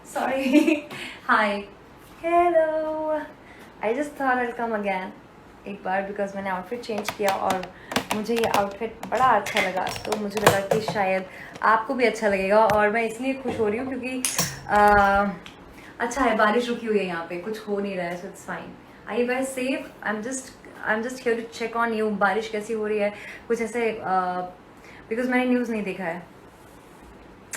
Sorry. Hi. Hello. I just thought I'll come again एक बार because मैंने outfit change किया और मुझे ये आउटफिट बड़ा अच्छा लगा, तो मुझे लगा कि शायद आपको भी अच्छा लगेगा। और मैं इसलिए खुश हो रही हूँ क्योंकि अच्छा है, बारिश रुकी हुई है यहाँ पे, कुछ हो नहीं रहा है, so it's fine. Are you guys safe? I am just here to check on you. बारिश कैसी हो रही है, कुछ ऐसे बिकॉज मैंने न्यूज़ नहीं देखा है।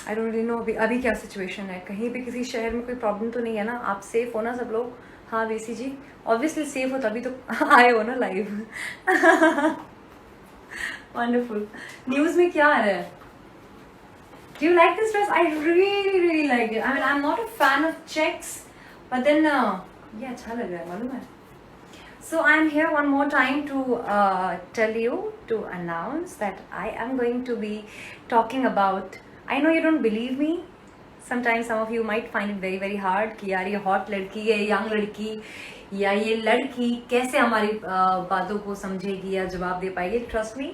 आई डोंट रियली नो अभी क्या सिचुएशन है, कहीं भी किसी शहर में कोई प्रॉब्लम तो नहीं है ना? आप सेफ हो ना सब लोग? हाँ वीसी जी, ऑब्वियसली सेफ हो तभी तो आए हो ना लाइव। वंडरफुल। न्यूज़ में क्या आ रहा है? Do you like this dress? I really like it. I mean, I'm not a fan of checks, but then ये अच्छा लग रहा है, मालूम है? So I'm here one more time to tell you, to announce that I am going to be talking about. I know you don't believe me. Sometimes some of you might find it very hard कि यार ये hot लड़की है, young लड़की या ये लड़की कैसे हमारी बातों को समझेगी या जवाब दे पाएगी। Trust me,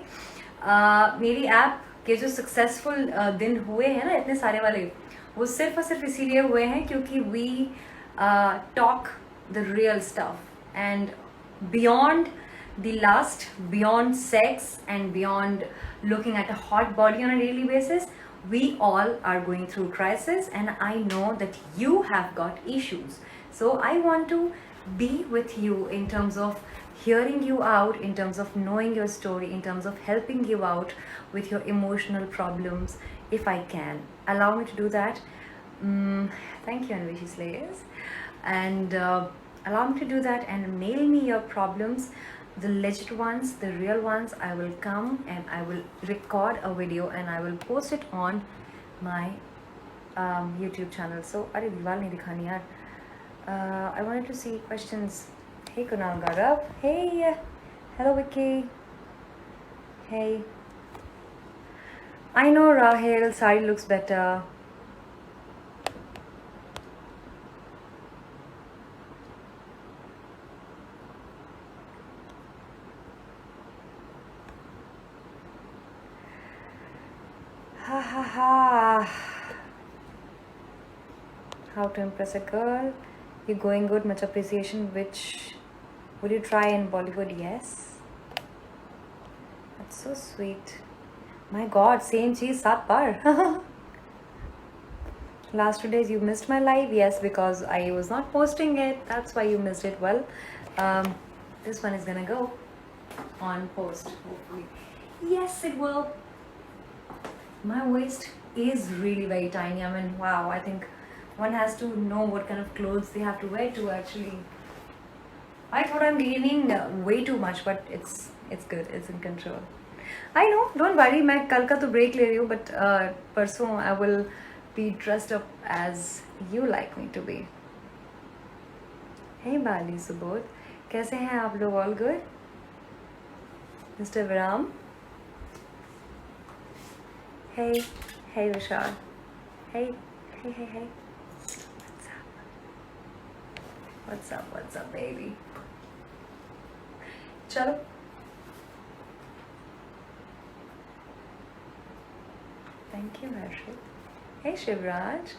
मेरी ऐप के जो सक्सेसफुल दिन हुए हैं ना इतने सारे वाले, वो सिर्फ और सिर्फ इसीलिए हुए हैं क्योंकि we talk the real stuff and beyond the lust, beyond sex, and beyond looking at a hot body on a daily basis, we all are going through crisis, and I know that you have got issues. So I want to be with you in terms of hearing you out, in terms of knowing your story, in terms of helping you out with your emotional problems, if I can. Allow me to do that. Thank you, Anvishi Slayers. And allow me to do that and mail me your problems, the legit ones, the real ones. I will come and I will record a video and I will post it on my YouTube channel. So अरे दीवार नहीं दिखानी यार. I wanted to see questions. Hey Kunal Gaurav. Hey. Hello Vicky. Hey. I know Rahel, sari looks better. How to impress a girl? You're going good, much appreciation. Which would you try in Bollywood? Yes. That's so sweet. My God, same cheese, 7 bar. Last 2 days you missed my live. Yes, because I was not posting it. That's why you missed it. Well, this one is gonna go on post, hopefully. Yes, it will. My waist is really very tiny. I mean, wow, I think one has to know what kind of clothes they have to wear to actually. I thought I'm gaining way too much, but it's good. It's in control. I know. Don't worry. मैं कल का तो break ले रही हूँ, but परसों I will be dressed up as you like me to be. Hey Bali Subodh, कैसे हैं आप लोग? All good? Mr. Viram. Hey Vishal. Hey. What's up baby? चलो. Thank you Harshit. Hey Shivraj.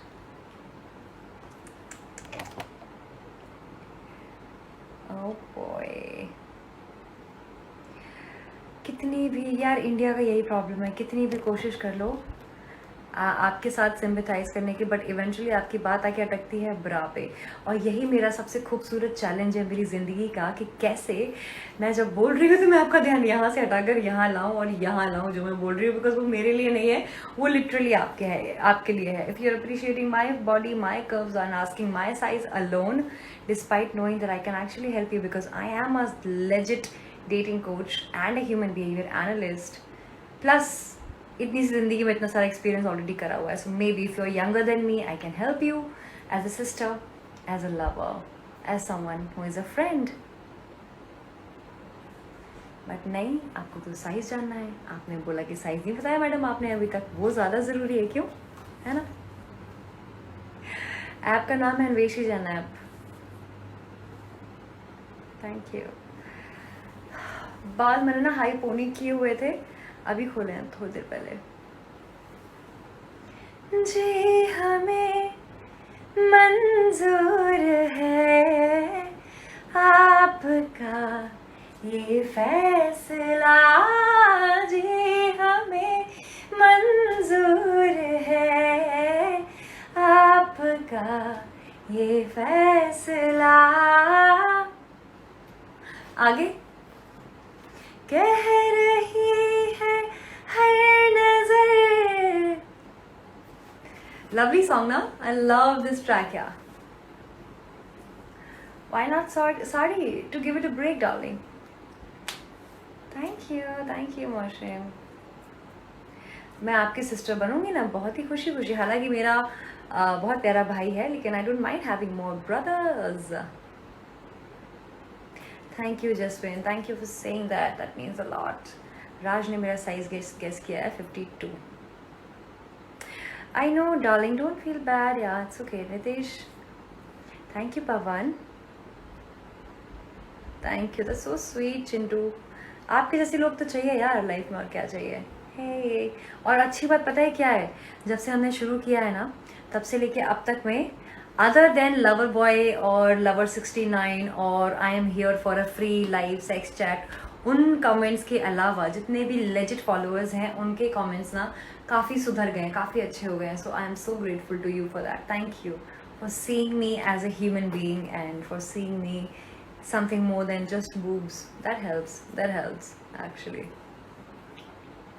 Oh boy. कितनी भी यार India का यही प्रॉब्लम है, कितनी भी कोशिश कर लो आपके साथ सिम्पथाइज करने की, बट इवेंचुअली आपकी बात आके अटकती है ब्रा पे। और यही मेरा सबसे खूबसूरत चैलेंज है मेरी ज़िंदगी का कि कैसे मैं जब बोल रही हूँ तो मैं आपका ध्यान यहाँ से हटाकर यहाँ लाऊँ और यहाँ लाऊँ जो मैं बोल रही हूँ, बिकॉज वो मेरे लिए नहीं है, वो लिटरली आपके लिए है। If you are appreciating my body, my curves and asking my size alone, despite knowing that I can actually help you, because I am a legit dating coach and a human behavior analyst, plus इतनी सी ज़िंदगी में इतना सारा experience already करा हुआ है। So may be if you are younger than me, I can help you as a sister, as a lover, as someone who is a friend. But नहीं, आपको तो साइज़ जानना है। आपने बोला कि साइज़ नहीं बताया मैडम आपने अभी तक, वो ज़्यादा ज़रूरी है, क्यों? है ना? ऐप का नाम है Anveshi Jain app. Thank you. बाल मैंने ना हाई पोनी किए हुए थे, अभी खोले हैं थोड़ी देर पहले। जी मंजूर है आपका ये फैसला, जी हमें मंजूर है आपका ये फैसला। आगे कह रही है हर नजर। लवली सॉन्ग ना, आई लव दिस ट्रैक यार। Why not Sari to give it a break, darling? Thank you, Moshim. मैं आपकी सिस्टर बनूंगी ना बहुत ही खुशी खुशी। हालांकि मेरा बहुत प्यारा भाई है, लेकिन I don't mind having more brothers. Thank you Jasvin, thank you for saying that, that means a lot. Raj ने मेरा साइज गेस किया है 52। I know darling, don't feel bad यार, it's okay. Nitesh, thank you. Pavan, thank you, that's so sweet. Chintu, आपके जैसे लोग तो चाहिए यार लाइफ में, और क्या चाहिए। हे और अच्छी बात पता है क्या है, जब से हमने शुरू किया है ना, तब से लेके अब तक में, अदर देन लवर बॉय और लवर 69 और I am here for a free live sex chat, उन कमेंट्स के अलावा जितने भी लेजिट फॉलोअर्स हैं उनके कमेंट्स ना काफ़ी सुधर गए हैं, काफ़ी अच्छे हो गए हैं। So I am so grateful to you for that. Thank you for seeing me as a human being and for seeing me something more than just boobs. That helps actually.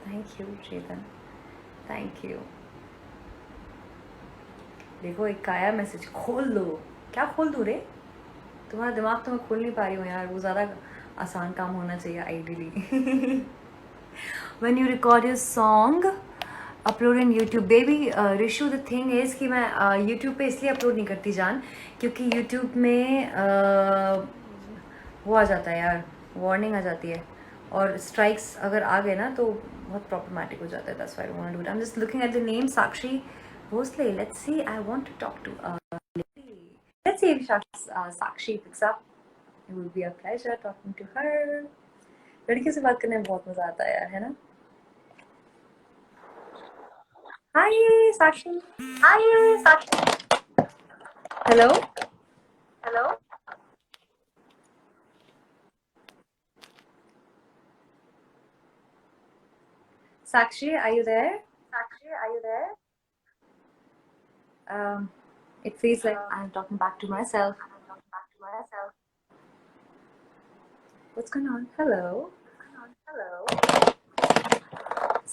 Thank you Chetan, thank you। देखो एक काया message, खोल दो। क्या खोल दूँ रे, तुम्हारा दिमाग तो मैं खोल नहीं पा रही हूँ यार, वो ज़्यादा आसान काम होना चाहिए ideally. When you record your song upload in YouTube baby, Rishu the thing is कि मैं यूट्यूब पे इसलिए अपलोड नहीं करती जान, क्योंकि यूट्यूब में वो आ जाता है यार, वार्निंग आ जाती है, और स्ट्राइक्स अगर आ गए ना तो बहुत प्रॉब्लमेटिक हो जाता है। That's why I want to do it. I am just looking at the name Sakshi Bhosale. Let's see, I want to talk to let's see if Sakshi picks up. It would be a pleasure talking to her. लड़कियों से बात करने में बहुत मजा आता है यार, है ना। हाय साक्षी, Hi, Sakshi. Hello. Hello. Sakshi, are you there? Sakshi, are you there? um, it feels like I'm talking back to myself. I'm talking back to myself. What's going on? Hello Hello.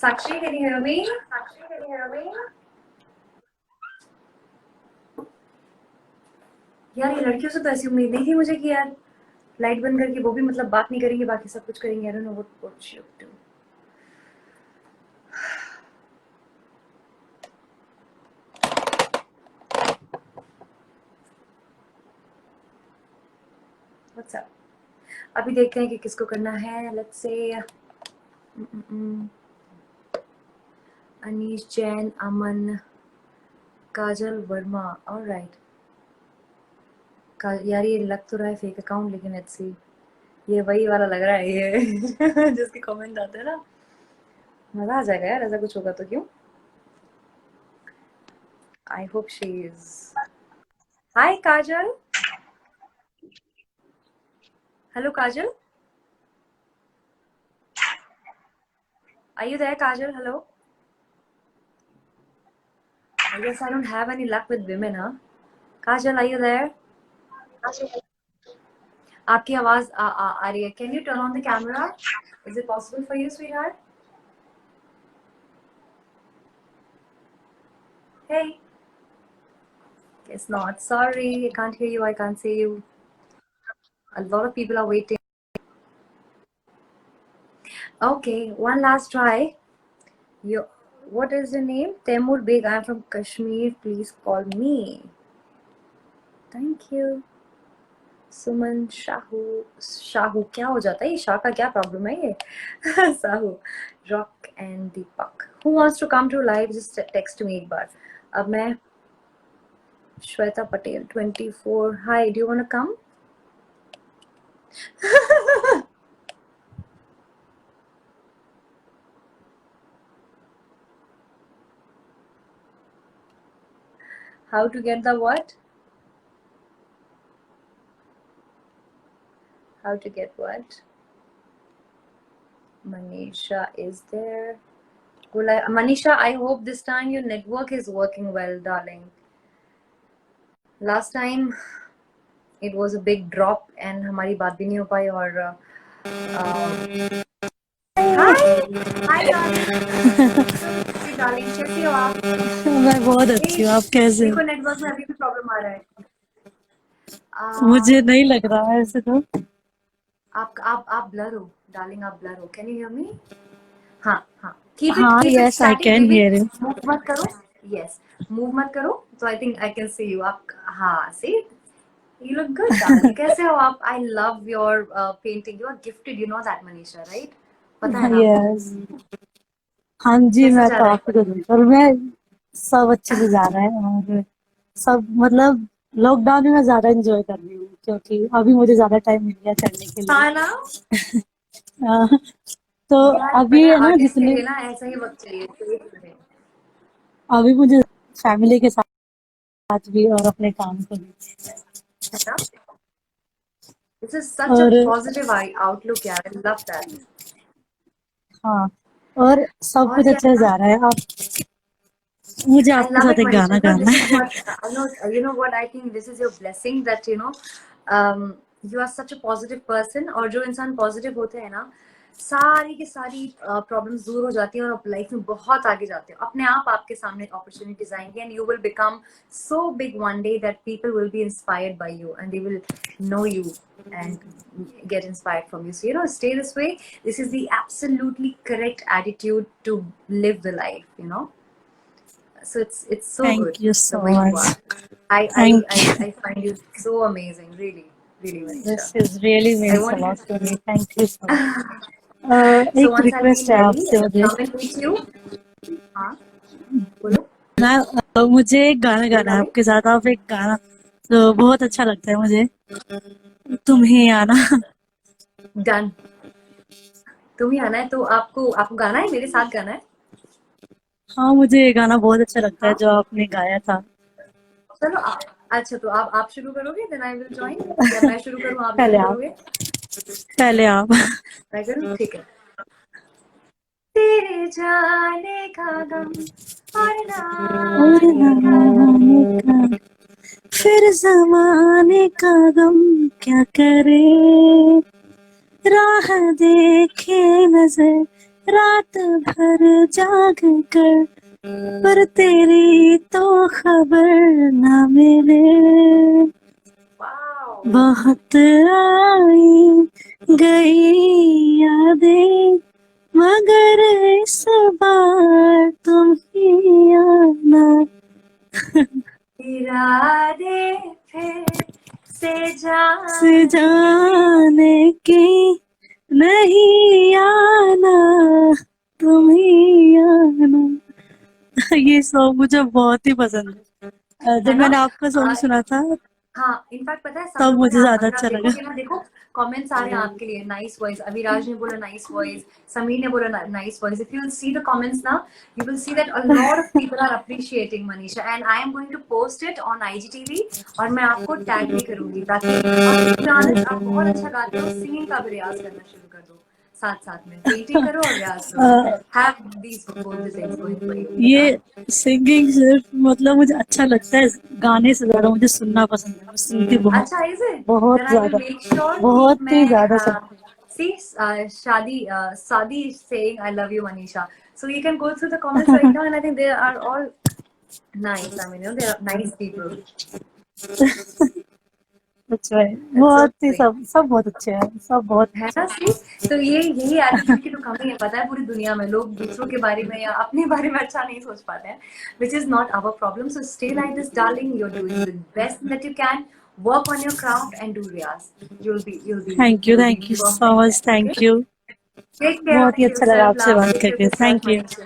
Sakshi, can you hear me? Sakshi, can you hear me? यार ये लड़कियों से तो ऐसी उम्मीद नहीं थी मुझे कि यार लाइट बंद करके वो भी मतलब बात नहीं करेंगे, बाकी सब कुछ करेंगे। I don't know what she up to. What's up? अभी देखते हैं कि किसको करना है। Let's say Anish Jain, Aman, Kajal Verma. Alright यार ये लग तो रहा है फेक अकाउंट, लेकिन लेट्स सी। ये वही वाला लग रहा है ये जिसके कमेंट आते हैं ना। मजा आ जाएगा यार, ऐसा कुछ होगा तो। क्यों, I hope she is. Hi Kajal, hello Kajal, are you there Kajal? Hello. I guess I don't have any luck with women, huh? Kajal, are you there? आपकी आवाज आ रही है। Can you turn on the camera? Is it possible for you, sweetheart? Hey. Guess not. Sorry, I can't hear you. I can't see you. A lot of people are waiting. Okay, one last try. You, what is your name? Temur Beg. I'm from Kashmir. Please call me. Thank you. सुमन शाहू क्या हो जाता है ये, शाह का क्या problem है ये। Sahu, Rock and Deepak, who wants to come to live, just text me एक बार। अब मैं Shweta Patel 24, hi, do you want to come? How to get the what? How to get what? Manisha is there. Manisha, I hope this time your network is working well, darling. Last time it was a big drop and हमारी बात भी नहीं हो पाई और हाय darling कैसी हो आप? मैं बहुत अच्छी हूँ, आप कैसे हो? देखो नेटवर्क में अभी भी प्रॉब्लम आ रहा है। मुझे नहीं लग रहा है ऐसे तो। आप ब्लर हो डार्लिंग, आप ब्लर हो। Can you hear me? हाँ हाँ, keep हाँ, it yes, I static can baby, hear you. Move मत करो। yes, मूव मत करो। so I think I can see you। आप हाँ, see, you look good darling। कैसे हो आप? I love your painting, you are gifted, you know that Manisha, right? पता है ना आपको? Yes, हाँ जी, कैसा मैं जा तो रहा है? आपको दूँ और मैं सब अच्छे से जा रहा है और सब मतलब लॉकडाउन में मैं ज्यादा एंजॉय कर रही हूँ क्योंकि अभी मुझे ज्यादा टाइम मिल गया करने के लिए। हाँ ना अ, तो यार, अभी पता है है ना आर्टिस्ट के जितने लिए ना ऐसा ही वक्त चाहिए। अभी मुझे फैमिली के साथ भी और अपने काम को भी है ना? This is such a और positive outlook यार, I love that। हाँ और सब और कुछ क्या अच्छा है से ना, जा रहा है। आप मुझे I आपके love साथ it, एक Manisha. गाना You know, गाना this is है। what I know. You know what I think. This is your blessing that you are such a positive person. और जो इंसान positive होते हैं ना, सारी की सारी problems दूर हो जाती हैं और आप life में बहुत आगे जाते हो। अपने आप आपके सामने opportunities आएंगी and you will become so big one day that people will be inspired by you and they will know you and get inspired from you. So you know, stay this way. This is the absolutely correct attitude to live the life. You know. So it's so good thank you the so way you much. are। I I thank I, you. I find you so amazing, really, really, Manisha। This is really I means a want lot to me, thank you so much. so एक once I feel request है ready, आपसे I will मुझे। come and meet you। हाँ, बोलो। मैं मुझे एक गाना बोलो गाना है darling। आपके साथ। आप एक गाना तो बहुत अच्छा लगता है मुझे, तुम ही आना। Done। तुम ही आना है तो आपको गाना है, मेरे साथ गाना है। हाँ, मुझे ये गाना बहुत अच्छा लगता है हाँ, जो आपने गाया था। चलो अच्छा तो आप शुरू करोगे, then I will join, या मैं शुरू करूँ आप पहले join आप, करोगे? पहले आप। मैं करूँ, ठीक है। तेरे जाने का गम और ना और आने का गम, नाने का फिर जमाने का गम क्या करे, राह देखे नजर रात भर जाग कर, पर तेरी तो खबर ना मिले। wow। बहुत आई गई यादें मगर इस बार तुम ही आना। इरादे फिर से से जाने की नहीं आना, तुम ही आना। ये सॉन्ग मुझे बहुत ही पसंद है। है जब ना। मैंने आपका सॉन्ग सुना था हाँ, इनफैक्ट पता है सब तब लोगों ने मुझे ज्यादा अगर आप अच्छा लगा। देखोगे ना, देखो कमेंट्स आ रहे हैं आपके लिए, नाइस वॉइस, अभिराज ने बोला नाइस वॉइस, समीर ने बोला nice voice. If you will see the comments ना, you will see that a lot of people are appreciating Manisha and I am going to post it on IGTV और मैं आपको tag भी करूंगी ताकि आप बहुत अच्छा गाते हो, सिंगिंग का भी रियाज करना शुरू कर दो, साथ साथ में पेंटिंग करो और रियाज करो। Have these both the things going for you। ये सिंगिंग सिर्फ मतलब मुझे अच्छा लगता है, गाने से ज्यादा मुझे सुनना पसंद है। मैं सुनती अच्छा, is it? बहुत Then I will ज्यादा, make sure कि बहुत ही मैं ज्यादा सुनती see Shadi is saying I love you Manisha, so you can go through the comments right now and I think they are all nice। I mean, you know, they are nice people। हूँ। अच्छा है, That's so बहुत ही sweet। सब बहुत अच्छे हैं, सब बहुत है अच्छे ना, हैं। सी तो यही एटीट्यूड की तो कमी है, पता है पूरी दुनिया में लोग दूसरों के बारे में या अपने बारे में अच्छा नहीं सोच पाते हैं, which is not our problem। So stay like this darling, you're doing the best that you can, work on your craft and do riyaz। You'll be thank you so perfect much, there। Okay, thank you. take care बहुत of ही अच्छा लगा yourself आपसे love, बात take care of करके। yourself thank you. Manisha।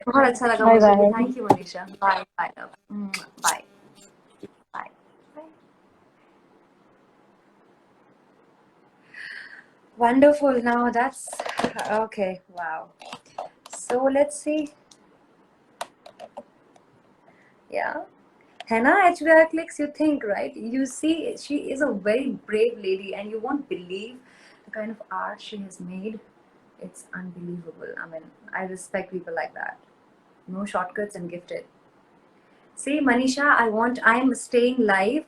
बहुत अच्छा लगा bye मुझे भी, bye. thank you Manisha। Bye bye love। Bye bye। Wonderful, now that's okay। Wow, so let's see। Yeah, Hannah HBR clicks, you think, right? You see, she is a very brave lady, and you won't believe the kind of art she has made. It's unbelievable. I mean, I respect people like that. No shortcuts and gifted. See, Manisha, I'm staying live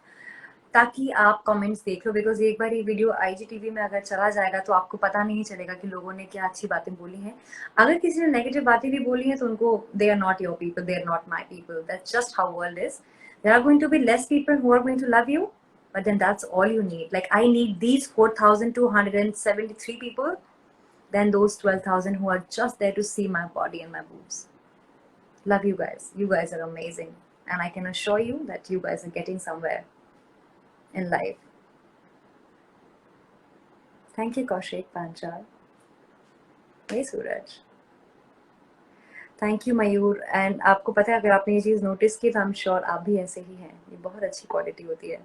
ताकि आप comments देख लो, because एक बार ये video IGTV में अगर चला जाएगा तो आपको पता नहीं चलेगा कि लोगों ने क्या अच्छी बातें बोली हैं. अगर किसी ने नेगेटिव बातें भी बोली हैं तो उनको, they are not your people, they are not my people. That's just how world is. There are going to be less people who are going to love you, but then that's all you need. Like, I need these 4,273 people than those 12,000 who are just there to see my body and my boobs. Love you guys. You guys are amazing. And I can assure you that you guys are getting somewhere in life. Thank you, Kaushik Panchal. Hey, Suraj. Thank you, Mayur. And आपको पता है, अगर आपने ये चीज़ notice की तो I'm sure आप भी ऐसे ही हैं. ये बहुत अच्छी क्वालिटी होती है.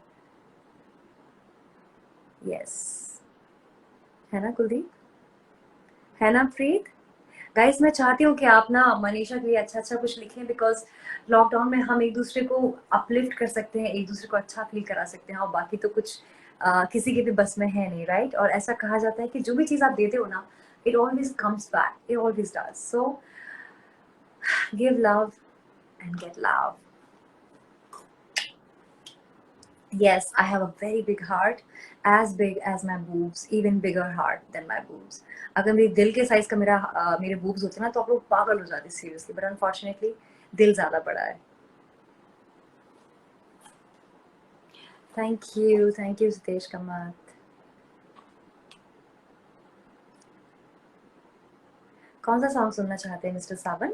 Yes. है ना कुलदीप? है ना प्रीत? गाइस, मैं चाहती हूँ कि आप ना मनीषा के लिए अच्छा अच्छा कुछ लिखें, बिकॉज लॉकडाउन में हम एक दूसरे को अपलिफ्ट कर सकते हैं, एक दूसरे को अच्छा फील करा सकते हैं, और बाकी तो कुछ किसी के भी बस में है नहीं, राइट? और ऐसा कहा जाता है कि जो भी चीज़ आप देते हो ना, it always comes back, it always does. So give love and get love. Yes, I have a very big heart, as big as my boobs, even bigger heart than my boobs. अगर मेरे दिल के size का मेरे boobs होते ना तो आप लोग पागल हो जाते seriously, but unfortunately दिल ज़्यादा बड़ा है. Thank you Sitesh Kamath. कौन सा सॉन्ग सुनना चाहते हैं मिस्टर सावन?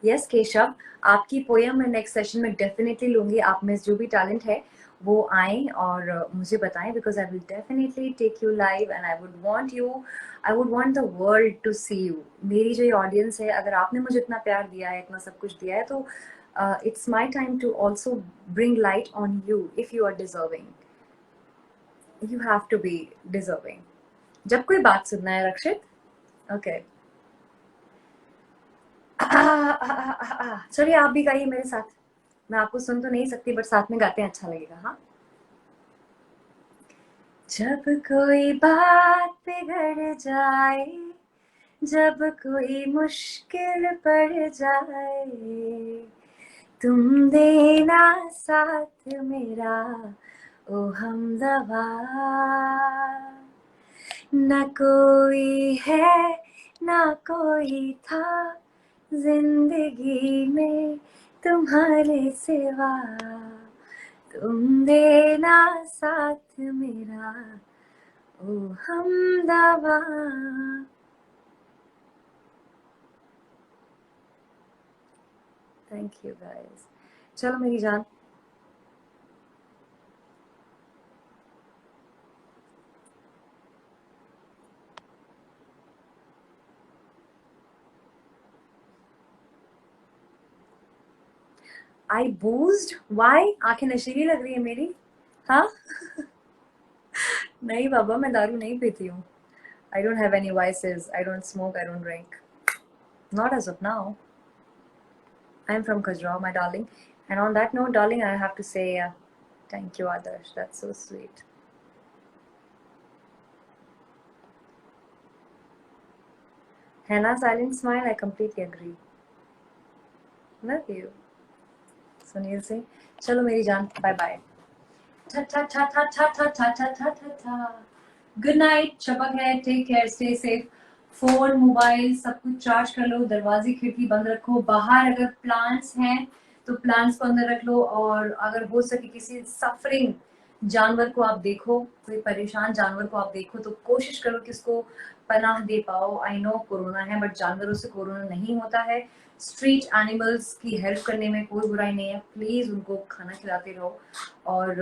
यस केशव, आपकी पोयम मैं नेक्स्ट सेशन में डेफिनेटली लूंगी. आप में जो भी टैलेंट है वो आए और मुझे बताएं, because I will definitely take you live and I would want the world to see you. मेरी जो ये ऑडियंस है, अगर आपने मुझे इतना प्यार दिया है, इतना सब कुछ दिया है, तो it's my time to also bring light on you. If you are deserving, you have to be deserving. जब कोई बात सुनना है रक्षित, ओके चलिए आप भी गाइए मेरे साथ. मैं आपको सुन तो नहीं सकती, बट साथ में गाते हैं, अच्छा लगेगा. हाँ. जब कोई बात बिगड़ जाए, जब कोई मुश्किल पड़ जाए, तुम देना साथ मेरा ओ हमदवा. न कोई है ना कोई था जिंदगी में तुम्हारे सिवा, तुम देना साथ मेरा ओ हमदवा. Thank you guys. चलो मेरी जान, I boozed? Why? आंखें नशीली लग रही है मेरी? हाँ. नहीं बाबा, मैं दारू नहीं पीती हूँ. I don't have any vices. I don't smoke. I don't drink. Not as of now. I'm from Khajuraho, my darling. And on that note, darling, I have to say thank you, Adarsh. That's so sweet. Hannah, silent smile. I completely agree. Love you. Sunil Singh. चलो मेरी जान, bye bye. Good night. शपथ है. Take care, stay safe. Phone, mobile सब कुछ charge कर लो. दरवाजे खिड़की बंद रखो. बाहर अगर प्लांट्स हैं तो प्लांट्स को अंदर रख लो. और अगर हो सके किसी सफरिंग जानवर को आप देखो, कोई परेशान जानवर को आप देखो, तो कोशिश करो कि उसको पनाह दे पाओ. आई नो कोरोना है, बट जानवरों से कोरोना नहीं होता है. स्ट्रीट एनिमल्स की हेल्प करने में कोई बुराई नहीं है. प्लीज उनको खाना खिलाते रहो और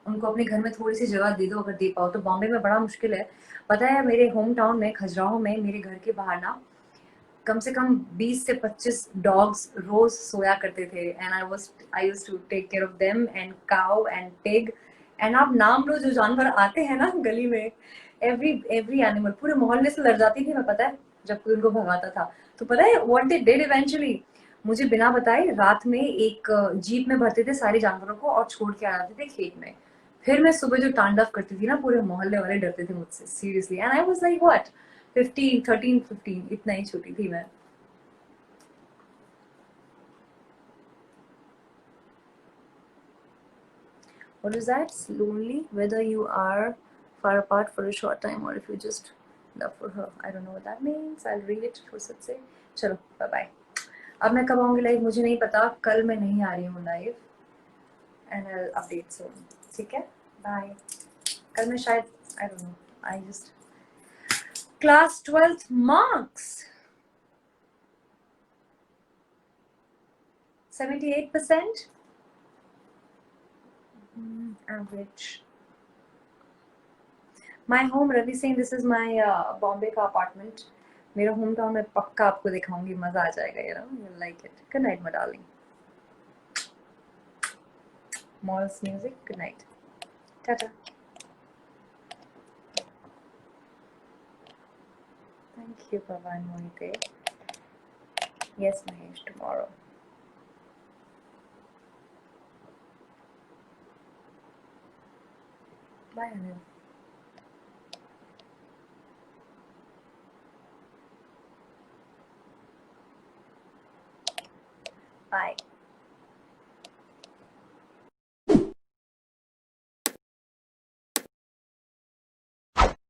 उनको अपने घर में थोड़ी सी जगह दे दो अगर दे पाओ. तो बॉम्बे में बड़ा मुश्किल है. पता है, मेरे होम टाउन में खजुराहो में मेरे घर के बाहर ना कम से कम 20 से 25 डॉग्स रोज सोया करते थे. And I used to take care of them, and cow and pig. And आप नाम लो जो जानवर आते हैं ना गली में, एवरी एनिमल, पूरे मोहल्ले से लड़ जाती थी मैं, पता है, जब कोई उनको भगाता था. तो पता है व्हाट दे डिड इवेंचुअली, मुझे बिना बताए रात में एक जीप में भरते थे सारे जानवरों को और छोड़ के आ जाते थे खेत में। फिर मैं सुबह जो तांडव करती थी ना, पूरे मोहल्ले वाले डरते थे मुझसे, seriously. And I was like what, 15, 13, 15, इतना ही छोटी थी मैं। What is that? Lonely, whether you are far apart for a short time or if you just love for her. I don't know what that means. I'll read it फुर्सत से। चलो bye bye. अब मैं कब आऊंगी live मुझे नहीं पता, कल मैं नहीं आ रही हूँ live, and I update soon. ठीक है, बाय। कल मैं शायद, I don't know, I just class 12th marks 78%, average. My home, Ravi Singh, this is my Bombay का अपार्टमेंट। मेरा होम टाउन में पक्का आपको दिखाऊंगी, मजा आ जाएगा, you know, you like it. Good night my darling. Malls music, good night, tata. Thank you Pawan Mohite. Yes Mahesh, tomorrow. Bye Anil. Bye.